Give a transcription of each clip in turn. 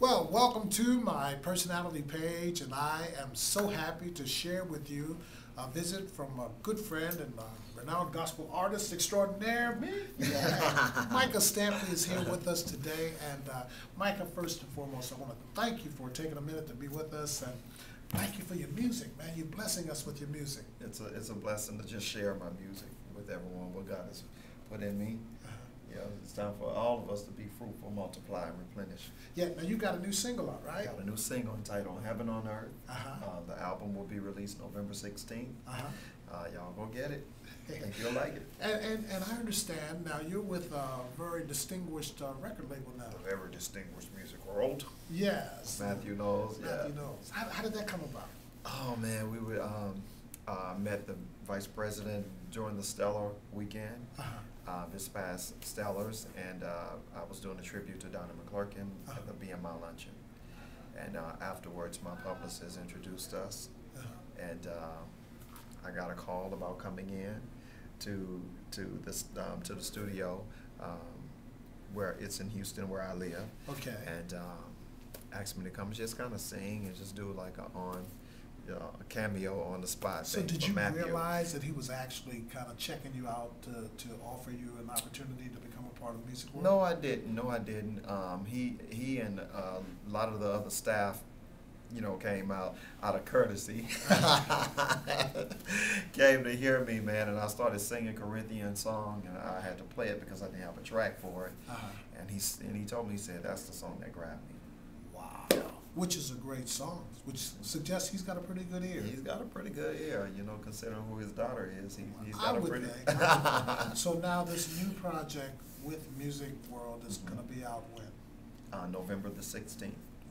Well, welcome to my personality page, and I am so happy to share with you a visit from a good friend and renowned gospel artist extraordinaire, me. Yeah. Micah Stampley is here with us today, and Micah, first and foremost, I want to thank you for taking a minute to be with us, and thank you for your music, man. You're blessing us with your music. It's a blessing to just share my music with everyone, what God has put in me. Yeah, it's time for all of us to be fruitful, multiply, and replenish. Yeah, now you got a new single out, right? Got a new single entitled Heaven on Earth. Uh-huh. The album will be released November 16th. Uh-huh. Y'all go get it. I think you'll like it. And I understand now you're with a very distinguished record label now. The very distinguished music world. Yes. Matthew knows. Matthew knows. How did that come about? Oh man, we were met the vice president during the Stellar weekend. Uh-huh. This past Stellars, and I was doing a tribute to Donna McClurkin at the BMI luncheon. And afterwards, my publicist introduced us, and I got a call about coming in to the studio, where it's in Houston, where I live. Okay. And asked me to come just kind of sing and just do like a cameo on the spot. So did you realize that he was actually kind of checking you out to offer you an opportunity to become a part of the music world? No, I didn't. No, I didn't. He and a lot of the other staff, came out of courtesy. Came to hear me, man, and I started singing Corinthian song, and I had to play it because I didn't have a track for it. Uh-huh. And he told me, he said, that's the song that grabbed me. Wow. Which is a great song, which suggests he's got a pretty good ear. He's got a pretty good ear, considering who his daughter is. He's I got a would pretty. think. So now this new project with Music World is going to be out when? November the 16th.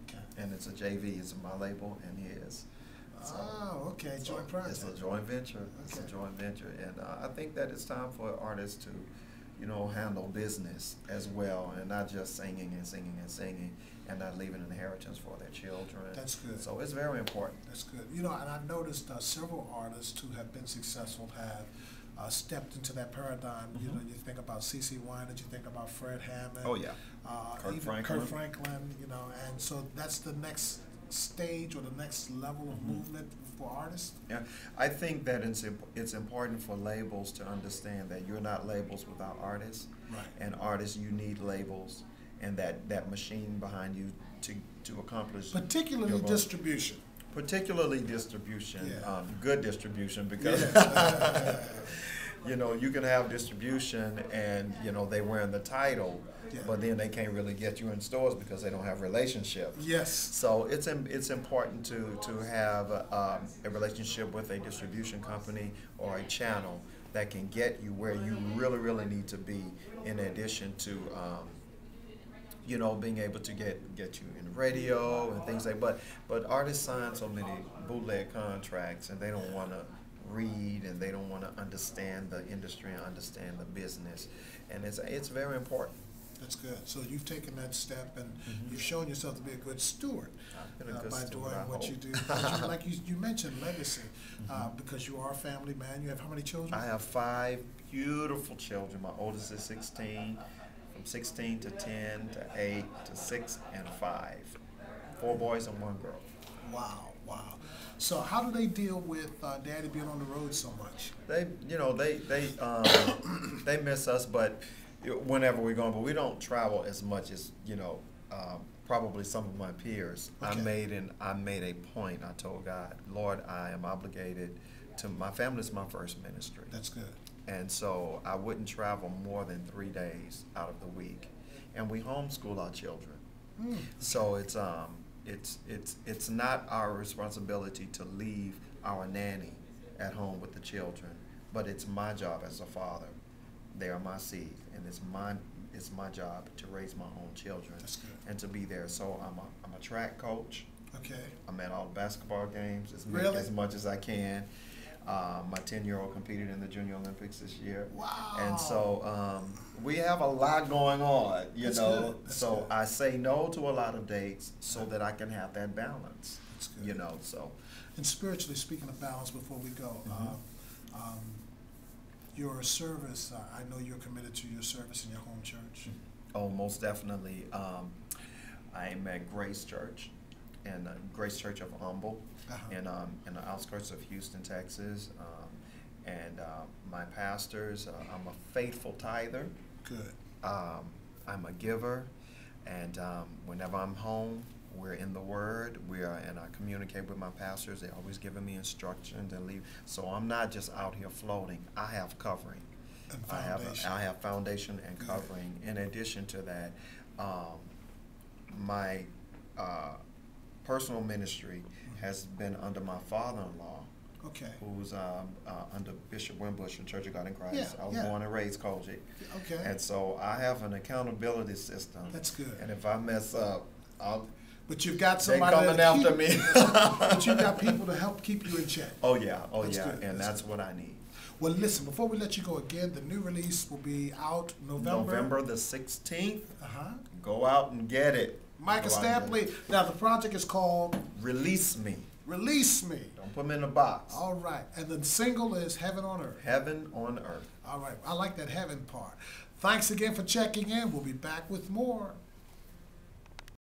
Okay. And it's a JV. It's my label and his. So, okay. Joint project. It's a joint venture. Okay. It's a joint venture, and I think that it's time for artists to, handle business as well, and not just singing and singing and singing, and not leaving an inheritance for their children. That's good. So it's very important. That's good. And I've noticed several artists who have been successful have stepped into that paradigm. Mm-hmm. You think about CeCe Winans, you think about Fred Hammond. Oh yeah. Kurt Franklin. And so that's the next stage or the next level of movement for artists. Yeah, I think that it's important for labels to understand that you're not labels without artists. Right. And artists, you need labels and that machine behind you to accomplish. Particularly distribution. Particularly distribution, Yeah. Good distribution, because you can have distribution and they wearing the title, Yeah. but then they can't really get you in stores because they don't have relationships. Yes. So it's important to have a relationship with a distribution company or a channel that can get you where you really need to be, in addition to being able to get you in radio and things like. But artists sign so many bootleg contracts, and they don't want to read, and they don't want to understand the industry and understand the business, and it's very important. That's good. So you've taken that step, and you've shown yourself to be a good steward by doing what you do. Like you mentioned legacy, because you are a family man. You have how many children? I have 5 beautiful children. My oldest is 16, from 16 to 10 to 8 to 6 and 5. 4 boys and 1 girl. Wow. So how do they deal with Daddy being on the road so much? They they miss us, but whenever we're going, but we don't travel as much as probably some of my peers. Okay. I made a point. I told God, Lord, I am obligated to my family. Is my first ministry. That's good. And so I wouldn't travel more than 3 days out of the week, and we homeschool our children. So it's not our responsibility to leave our nanny at home with the children, but it's my job as a father. They are my seed, and it's my job to raise my own children. That's good. And to be there. So I'm a track coach. Okay. I'm at all the basketball games as much as I can. My 10-year-old competed in the Junior Olympics this year. Wow. And so we have a lot going on, That's good. That's so good. I say no to a lot of dates so that I can have that balance. That's good. So. And spiritually, speaking of balance, before we go, your service, I know you're committed to your service in your home church. Oh, most definitely. I'm at Grace Church, and Grace Church of Humble, in the outskirts of Houston, Texas. And my pastors, I'm a faithful tither. Good. I'm a giver, and whenever I'm home, we're in the Word. And I communicate with my pastors. They're always giving me instructions and leave. So I'm not just out here floating. I have covering. And foundation. I have foundation and covering. In addition to that, my personal ministry has been under my father-in-law. Okay. Who's under Bishop Wimbush in Church of God in Christ. Yeah, I was born and raised Koji. Okay. And so I have an accountability system. That's good. And if I mess up, but you've got they somebody coming after me. But you've got people to help keep you in check. Oh yeah, That's good. and that's what I need. Well, listen, before we let you go again, the new release will be out November the 16th. Uh-huh. Go out and get it. Micah Stampley. Now, the project is called Release Me. Release Me. Don't put me in a box. All right. And the single is Heaven on Earth. Heaven on Earth. All right. I like that heaven part. Thanks again for checking in. We'll be back with more.